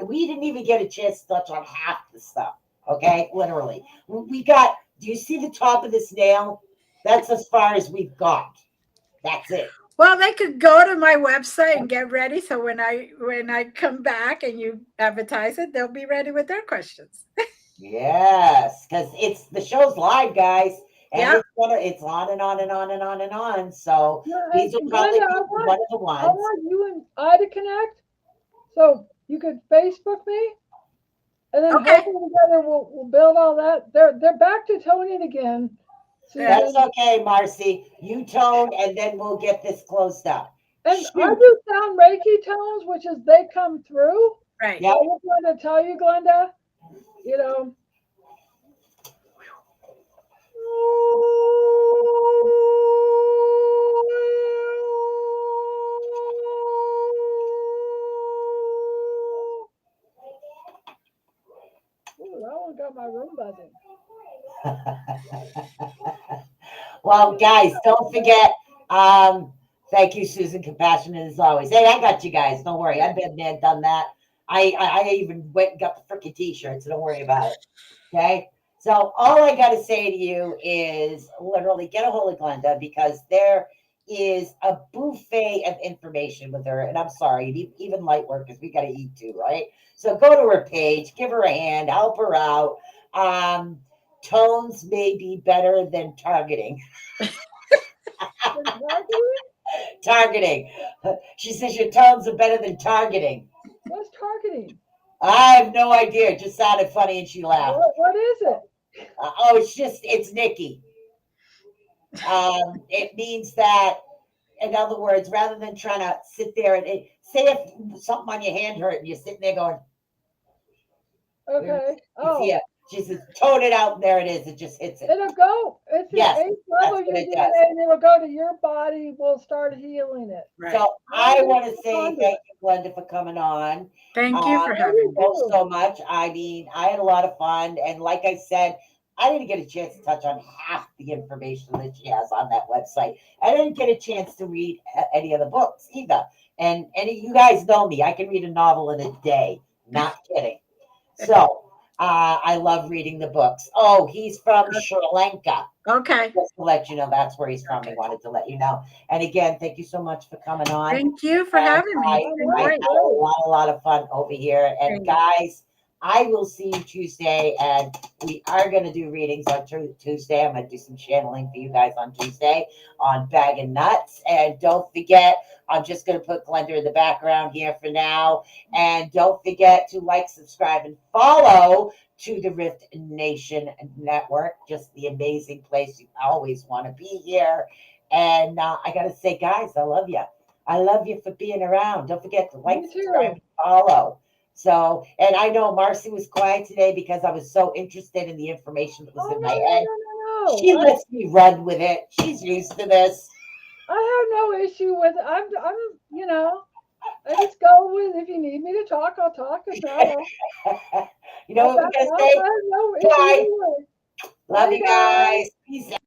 we didn't even get a chance to touch on half the stuff. Okay, literally. We got, do you see the top of this nail? That's as far as we've got. That's it. Well, they could go to my website and get ready. So when I come back and you advertise it, they'll be ready with their questions. Yes, because it's the show's live, guys, and Yeah. it's on and on and on and on and on. So Yeah, these will and probably Glenda, be one of the I ones. want you and I to connect. So you could Facebook me, and then Okay. hopefully together we'll build all that. They're back to toning again. That's Susan. okay, Marcy. You tone, and then we'll get this closed up. And I Shoot. do sound Reiki tones, which is they come through. Right. Yep. I just wanted to tell you, Glenda, you know. Ooh, that one got my room buzzing. Well, guys, don't forget. Thank you, Susan. Compassionate as always. Hey, I got you guys. Don't worry. I've been there, done that. I even went and got the freaking t-shirt, so don't worry about it. Okay. So all I got to say to you is literally get a hold of Glenda because there is a buffet of information with her. And I'm sorry, even light workers, we got to eat too, right? So go to her page, give her a hand, help her out. Tones may be better than targeting. Targeting. She says your tones are better than targeting. What's targeting? I have no idea. It just sounded funny and she laughed. What is it? It's Nikki. It means that, in other words, rather than trying to sit there and say if something on your hand hurt and you're sitting there going, okay. Oh, yeah. She says, tone it out, and there it is. It just hits it. it'll go. It's Yes, an 8th level that's what your it does. DNA, and it'll go to your body. We'll start healing it. Right. So I want to say thank you, Glenda, for coming on. Thank you for having me. So much. I mean, I had a lot of fun, and like I said, I didn't get a chance to touch on half the information that she has on that website. I didn't get a chance to read any of the books either. And you guys know me. I can read a novel in a day. Not kidding. So I love reading the books. Oh, he's from Sri Lanka. Okay. Just to let you know, that's where he's from. He wanted to let you know. And again, thank you so much for coming on. Thank you for having me. It's been I great. had a lot of fun over here. And guys, I will see you Tuesday, and we are going to do readings on Tuesday. I'm going to do some channeling for you guys on Tuesday on Bag and Nuts. And don't forget, I'm just going to put Glenda in the background here for now. And don't forget to like, subscribe, and follow to the Rift Nation Network. Just the amazing place. You always want to be here. And I got to say, guys, I love you. I love you for being around. Don't forget to like, subscribe, and follow. So, and I know Marcy was quiet today because I was so interested in the information that was in my head. No. She lets me run with it. She's used to this. I have no issue with it. I'm, you know, I just go with, if you need me to talk, I'll talk. If not, You know what we're going to say? I have no issue Bye. anyway. Love Bye, you guys. Peace out.